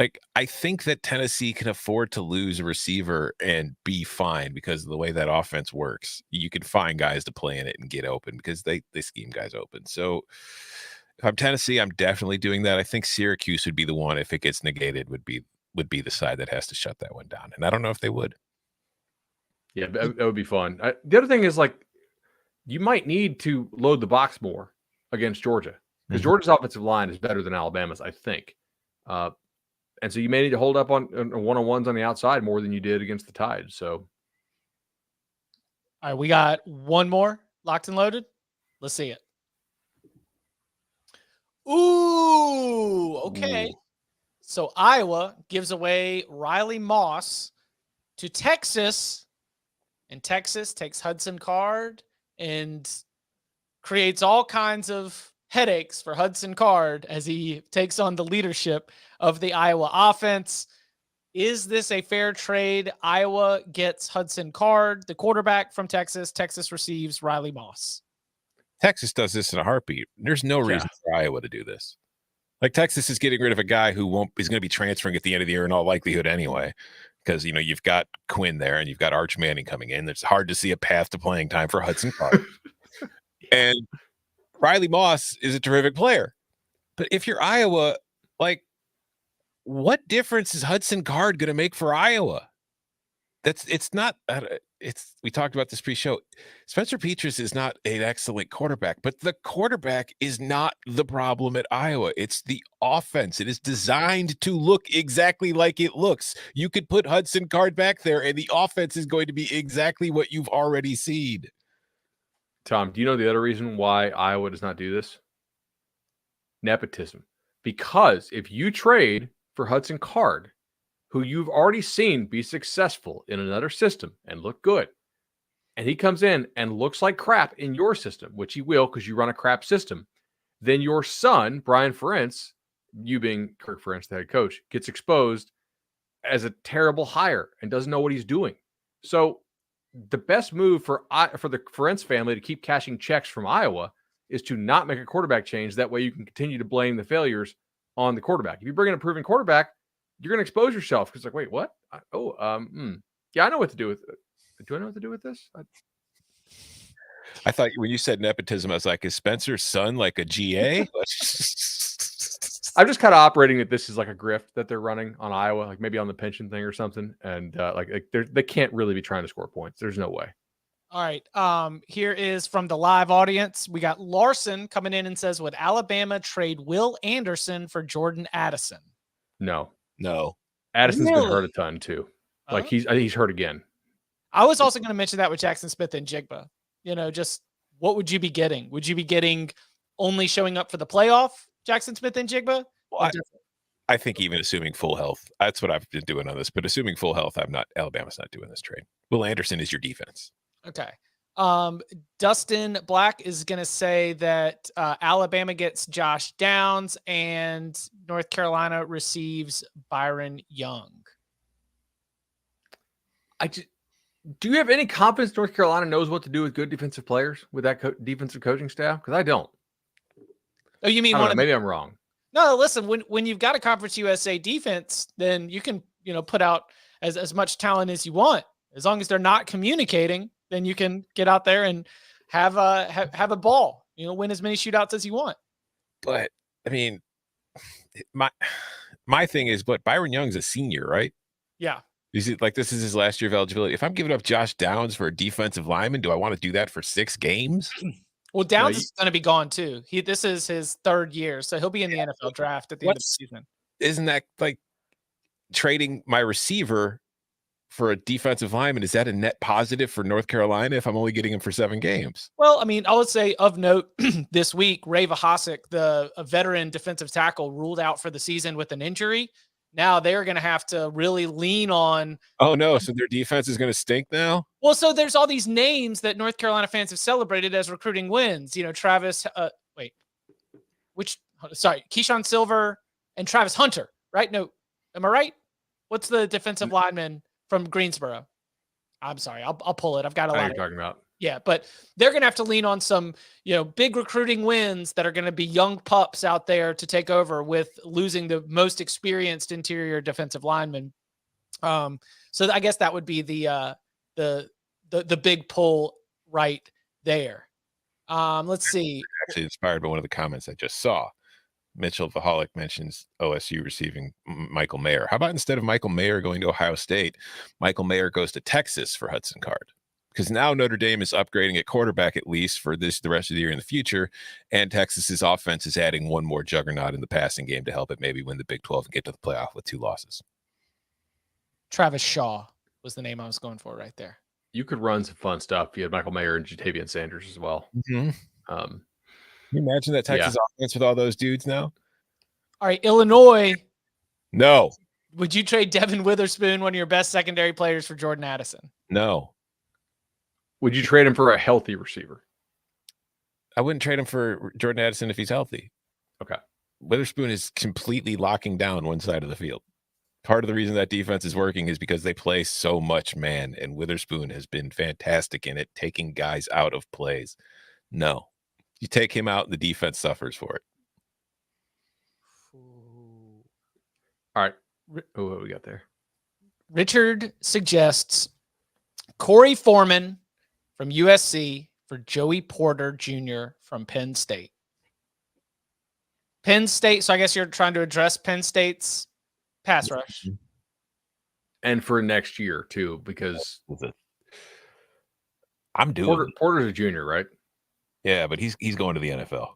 Like, I think that Tennessee can afford to lose a receiver and be fine because of the way that offense works. You can find guys to play in it and get open because they scheme guys open. So if I'm Tennessee, I'm definitely doing that. I think Syracuse would be the one, if it gets negated, would be the side that has to shut that one down. And I don't know if they would. Yeah, that would be fun. The other thing is, like, you might need to load the box more against Georgia because Georgia's offensive line is better than Alabama's, I think. And so you may need to hold up on one-on-ones on the outside more than you did against the Tide. So, all right, we got one more locked and loaded. Let's see it. Ooh, okay. Ooh. So Iowa gives away Riley Moss to Texas, and Texas takes Hudson Card and creates all kinds of headaches for Hudson Card as he takes on the leadership of the Iowa offense. Is this a fair trade? Iowa gets Hudson Card, the quarterback from Texas. Texas receives Riley Moss. Texas does this in a heartbeat. There's no reason for Iowa to do this. Like, Texas is getting rid of a guy who is going to be transferring at the end of the year in all likelihood anyway, because, you know, you've got Quinn there and you've got Arch Manning coming in. It's hard to see a path to playing time for Hudson Card. And Riley Moss is a terrific player. But if you're Iowa, like, what difference is Hudson Card going to make for Iowa? We talked about this pre-show. Spencer Petras is not an excellent quarterback, but the quarterback is not the problem at Iowa. It's the offense. It is designed to look exactly like it looks. You could put Hudson Card back there and the offense is going to be exactly what you've already seen. Tom, do you know the other reason why Iowa does not do this? Nepotism. Because if you trade for Hudson Card, who you've already seen be successful in another system and look good, and he comes in and looks like crap in your system, which he will because you run a crap system, then your son, Brian Ferentz, you being Kirk Ferentz, the head coach, gets exposed as a terrible hire and doesn't know what he's doing. So the best move for the Ferentz family to keep cashing checks from Iowa is to not make a quarterback change. That way you can continue to blame the failures on the quarterback. If you bring in a proven quarterback, you're going to expose yourself because, like, wait, what? Yeah, I know what to do with it. Do I know what to do with this? I thought when you said nepotism, I was like, is Spencer's son like a GA? I'm just kind of operating that this is like a grift that they're running on Iowa, like maybe on the pension thing or something. And they can't really be trying to score points. There's no way. All right. Here is from the live audience. We got Larson coming in and says, would Alabama trade Will Anderson for Jordan Addison? No. Addison's been hurt a ton too. Like I think he's hurt again. I was also going to mention that with Jackson Smith and Jigba. You know, just what would you be getting? Would you be getting only showing up for the playoff, Jackson Smith and Jigba? Well, I think even assuming full health, that's what I've been doing on this. But assuming full health, Alabama's not doing this trade. Will Anderson is your defense. Okay. Dustin Black is going to say that Alabama gets Josh Downs and North Carolina receives Byron Young. Do you have any confidence North Carolina knows what to do with good defensive players with that defensive coaching staff? Because I don't. Oh, you mean maybe I'm wrong. No, listen, when you've got a Conference USA defense, then you can, put out as much talent as you want. As long as they're not communicating, then you can get out there and have a ball, win as many shootouts as you want. But I mean, my thing is, but Byron Young's a senior, right? Yeah. Is it like this is his last year of eligibility? If I'm giving up Josh Downs for a defensive lineman, do I want to do that for 6 games? Well, Downs is going to be gone too. This is his 3rd year, so he'll be in the NFL draft at the end of the season. Isn't that like trading my receiver for a defensive lineman? Is that a net positive for North Carolina if I'm only getting him for 7 games? Well, I mean, I would say of note this week, Ray Vahasek, a veteran defensive tackle, ruled out for the season with an injury. Now they're going to have to really lean on. Oh, no. So their defense is going to stink now? Well, so there's all these names that North Carolina fans have celebrated as recruiting wins. Travis, Keyshawn Silver and Travis Hunter, right? No, am I right? What's the defensive lineman from Greensboro? I'm sorry. I'll pull it. I've got a lot. You're talking about? Yeah, but they're going to have to lean on some, big recruiting wins that are going to be young pups out there to take over with losing the most experienced interior defensive lineman. So I guess that would be the big pull right there. Let's see. Actually inspired by one of the comments I just saw. Mitchell Vahalik mentions OSU receiving Michael Mayer. How about instead of Michael Mayer going to Ohio State, Michael Mayer goes to Texas for Hudson Card? Because now Notre Dame is upgrading at quarterback at least for the rest of the year in the future, and Texas's offense is adding one more juggernaut in the passing game to help it maybe win the Big 12 and get to the playoff with 2 losses. Travis Shaw was the name I was going for right there. You could run some fun stuff. You had Michael Mayer and Jatavian Sanders as well. Mm-hmm. Can you imagine that Texas offense with all those dudes now? All right, Illinois. No. Would you trade Devin Witherspoon, one of your best secondary players, for Jordan Addison? No. Would you trade him for a healthy receiver? I wouldn't trade him for Jordan Addison if he's healthy. Okay. Witherspoon is completely locking down one side of the field. Part of the reason that defense is working is because they play so much man, and Witherspoon has been fantastic in it, taking guys out of plays. No. You take him out, and the defense suffers for it. All right. Oh, what we got there? Richard suggests Corey Foreman from USC for Joey Porter Jr. from Penn State. Penn State. So I guess you're trying to address Penn State's pass rush. And for next year too, because I'm doing Porter's a junior, right? Yeah, but he's going to the NFL.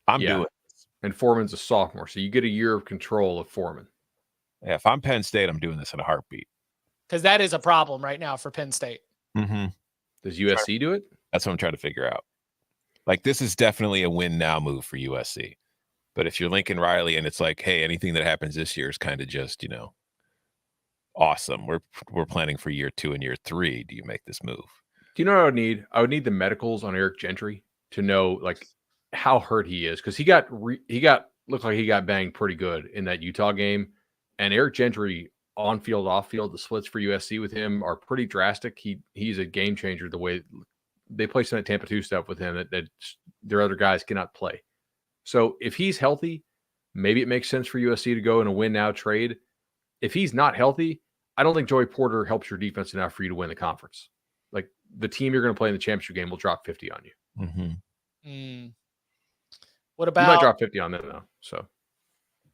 I'm doing this. And Foreman's a sophomore, so you get a year of control of Foreman. Yeah, if I'm Penn State, I'm doing this in a heartbeat. Because that is a problem right now for Penn State. Mm-hmm. Does USC do it? That's what I'm trying to figure out. Like, this is definitely a win now move for USC. But if you're Lincoln Riley and it's like, hey, anything that happens this year is kind of just, awesome. We're planning for year 2 and year 3. Do you make this move? Do you know what I would need? I would need the medicals on Eric Gentry to know like how hurt he is, because he looked like he got banged pretty good in that Utah game. And Eric Gentry on field, off field, the splits for USC with him are pretty drastic. He's a game changer. The way they play some of that Tampa 2 stuff with him that their other guys cannot play. So if he's healthy, maybe it makes sense for USC to go in a win now trade. If he's not healthy, I don't think Joey Porter helps your defense enough for you to win the conference. Like, the team you're going to play in the championship game will drop 50 on you. Mm-hmm. What about? You might drop 50 on them though. So.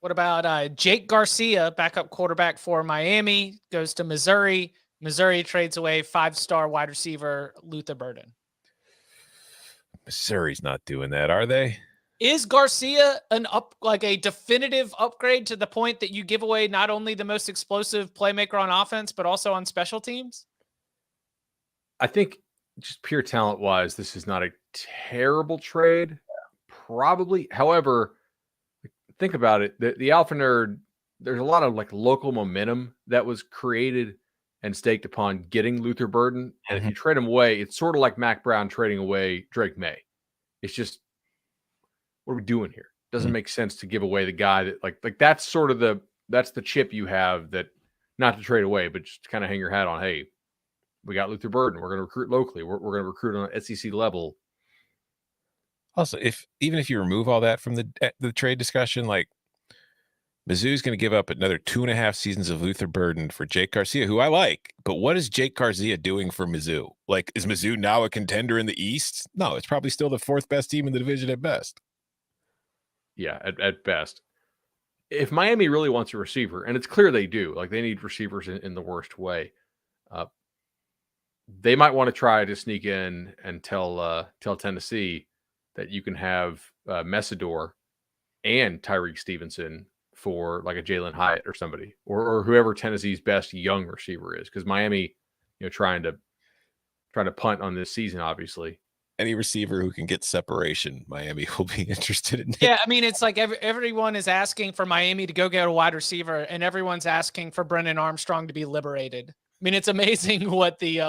What about Jake Garcia, backup quarterback for Miami, goes to Missouri. Missouri trades away 5-star wide receiver Luther Burden. Missouri's not doing that, are they? Is Garcia a definitive upgrade to the point that you give away not only the most explosive playmaker on offense, but also on special teams? I think just pure talent wise, this is not a terrible trade. Probably. However, think about it. The Alpha Nerd, there's a lot of like local momentum that was created and staked upon getting Luther Burden. And if you trade him away, it's sort of like Mac Brown trading away Drake May. It's just, what are we doing here? Doesn't make sense to give away the guy that like that's sort of that's the chip you have, that not to trade away, but just kind of hang your hat on. Hey, we got Luther Burden. We're going to recruit locally. We're going to recruit on an SEC level. Also, even if you remove all that from the trade discussion, like, Mizzou's going to give up another 2.5 seasons of Luther Burden for Jake Garcia, who I like. But what is Jake Garcia doing for Mizzou? Like, is Mizzou now a contender in the East? No, it's probably still the 4th best team in the division at best. Yeah, at best. If Miami really wants a receiver, and it's clear they do, like they need receivers in the worst way, they might want to try to sneak in and tell Tennessee that you can have Messidor and Tyreek Stevenson for like a Jalen Hyatt or somebody, or whoever Tennessee's best young receiver is, because Miami, trying to punt on this season, obviously. Any receiver who can get separation, Miami will be interested in. Yeah, I mean, it's like everyone is asking for Miami to go get a wide receiver, and everyone's asking for Brennan Armstrong to be liberated. I mean, it's amazing what the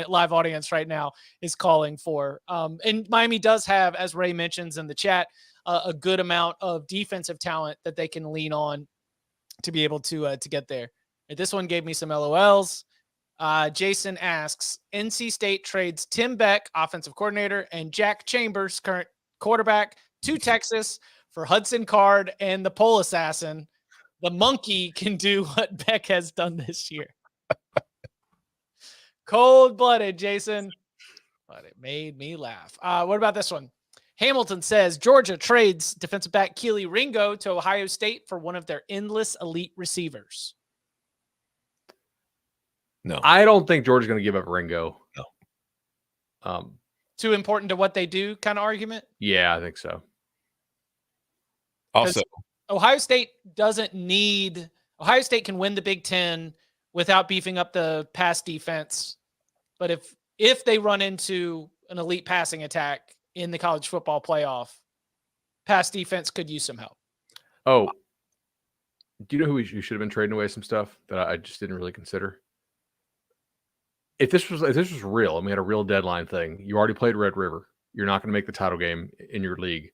live audience right now is calling for. And Miami does have, as Ray mentions in the chat, a good amount of defensive talent that they can lean on to be able to get there. This one gave me some LOLs. Jason asks, NC State trades Tim Beck, offensive coordinator, and Jack Chambers, current quarterback, to Texas for Hudson Card and the pole assassin. The monkey can do what Beck has done this year. Cold-blooded, Jason. But it made me laugh. What about this one? Hamilton says, Georgia trades defensive back Keely Ringo to Ohio State for one of their endless elite receivers. No. I don't think Georgia's going to give up Ringo. No. Too important to what they do kind of argument? Yeah, I think so. Also, Ohio State doesn't need – Ohio State can win the Big Ten without beefing up the pass defense. But if they run into an elite passing attack in the college football playoff, pass defense could use some help. Oh, do you know who you should have been trading away some stuff that I just didn't really consider? If this was real and we had a real deadline thing, you already played Red River. You're not going to make the title game in your league.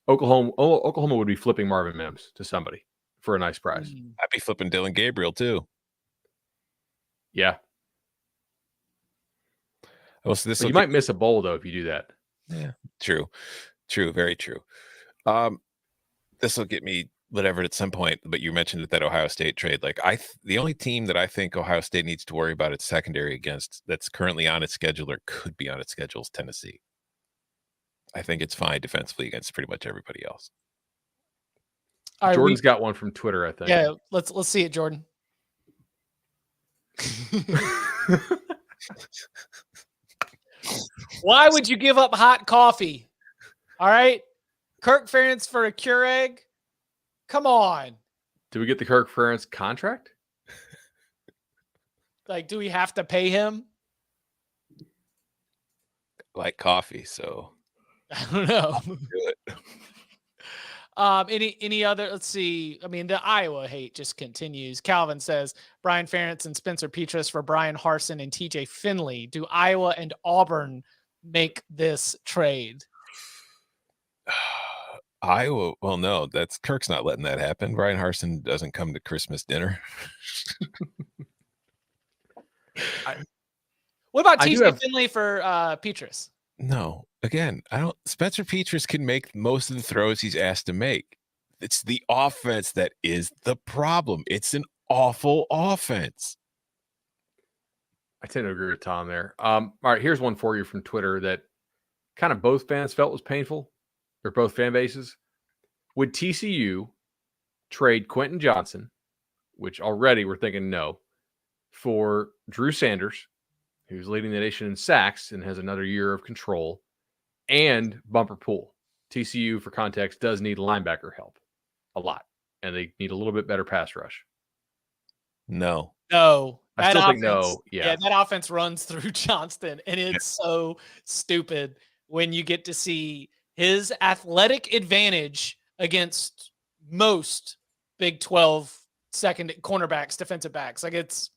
Oklahoma would be flipping Marvin Mims to somebody for a nice price. I'd be flipping Dylan Gabriel too. Yeah. Well, so You might miss a bowl though if you do that. Yeah, true, very true. This will get me whatever at some point. But you mentioned that Ohio State trade. Like the only team that I think Ohio State needs to worry about its secondary against that's currently on its schedule or could be on its schedule is Tennessee. I think it's fine defensively against pretty much everybody else. All right, Jordan's got one from Twitter, I think. Yeah, let's see it, Jordan. Why would you give up hot coffee? All right. Kirk Ferentz for a Keurig? Come on. Did we get the Kirk Ferentz contract? Like, do we have to pay him? Like coffee, so I don't know. do it. Any other, let's see. I mean, the Iowa hate just continues. Calvin says, Brian Ferentz and Spencer Petras for Brian Harsin and TJ Finley. Do Iowa and Auburn make this trade? Iowa, well, no, that's Kirk's not letting that happen. Brian Harsin doesn't come to Christmas dinner. What about TJ Finley for Petras? No, again, Spencer Petras can make most of the throws he's asked to make. It's the offense that is the problem. It's an awful offense. I tend to agree with Tom there. All right, here's one for you from Twitter that kind of both fans felt was painful, or both fan bases. Would TCU trade Quentin Johnson, which already we're thinking no, for Drew Sanders, who's leading the nation in sacks and has another year of control, and Bumper Pool? TCU, for context, does need linebacker help a lot, and they need a little bit better pass rush. No. I still think no. Yeah, that offense runs through Johnston, and it's so stupid when you get to see his athletic advantage against most Big 12 second cornerbacks, defensive backs. Like it's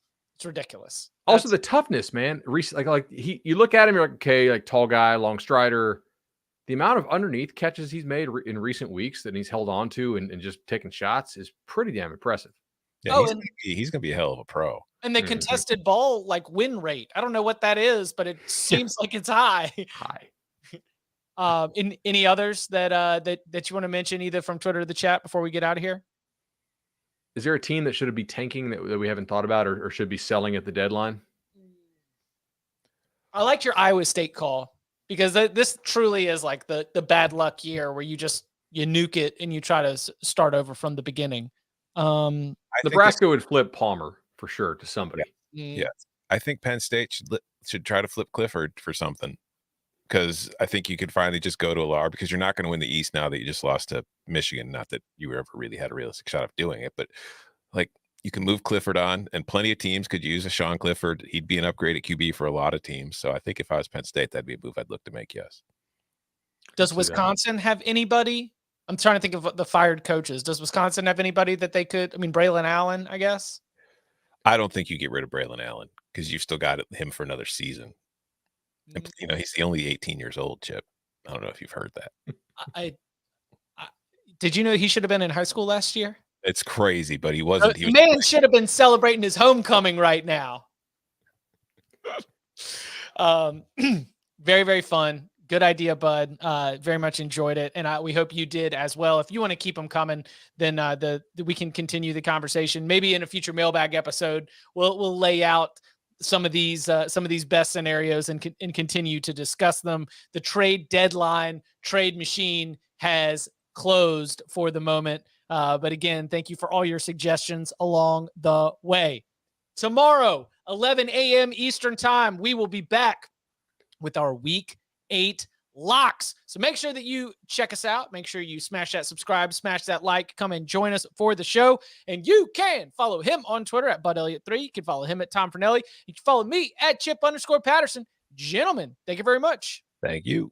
ridiculous. Also, the toughness, man. You look at him, you're like, okay, like tall guy, long strider. The amount of underneath catches he's made in recent weeks that he's held on to and just taking shots is pretty damn impressive. Yeah, he's gonna be a hell of a pro. And the contested ball win rate, I don't know what that is, but it seems like it's high. Any others that you want to mention, either from Twitter or the chat, before we get out of here? Is there a team that should be tanking that we haven't thought about, or should be selling at the deadline? I liked your Iowa State call, because this truly is like the bad luck year where you nuke it and you try to start over from the beginning. Nebraska would flip Palmer for sure to somebody. Yeah. I think Penn State should try to flip Clifford for something, because I think you could finally just go to a LAR, because you're not going to win the East now that you just lost to Michigan. Not that you ever really had a realistic shot of doing it, but like you can move Clifford on, and plenty of teams could use a Sean Clifford. He'd be an upgrade at QB for a lot of teams. So I think if I was Penn State, that'd be a move I'd look to make. Yes. Does Wisconsin have anybody? I'm trying to think of the fired coaches. Does Wisconsin have anybody that they could? I mean, Braylon Allen, I guess. I don't think you get rid of Braylon Allen, because you've still got him for another season. And, he's the only 18 years old, Chip. I don't know if you've heard that. Did you know he should have been in high school last year? It's crazy, but he wasn't. The man should have been celebrating his homecoming right now. Very, very fun. Good idea, bud. Very much enjoyed it. And we hope you did as well. If you want to keep them coming, then we can continue the conversation. Maybe in a future mailbag episode, we'll lay out some of these best scenarios and continue to discuss them. The trade deadline, trade machine has closed for the moment. But again, thank you for all your suggestions along the way. Tomorrow, 11 a.m. Eastern time, we will be back with our Week 8 locks. So make sure that you check us out. Make sure you smash that subscribe, smash that like, come and join us for the show. And you can follow him on Twitter at BudElliott3. You can follow him at Tom Fernelli. You can follow me at Chip_Patterson. Gentlemen, thank you very much. Thank you.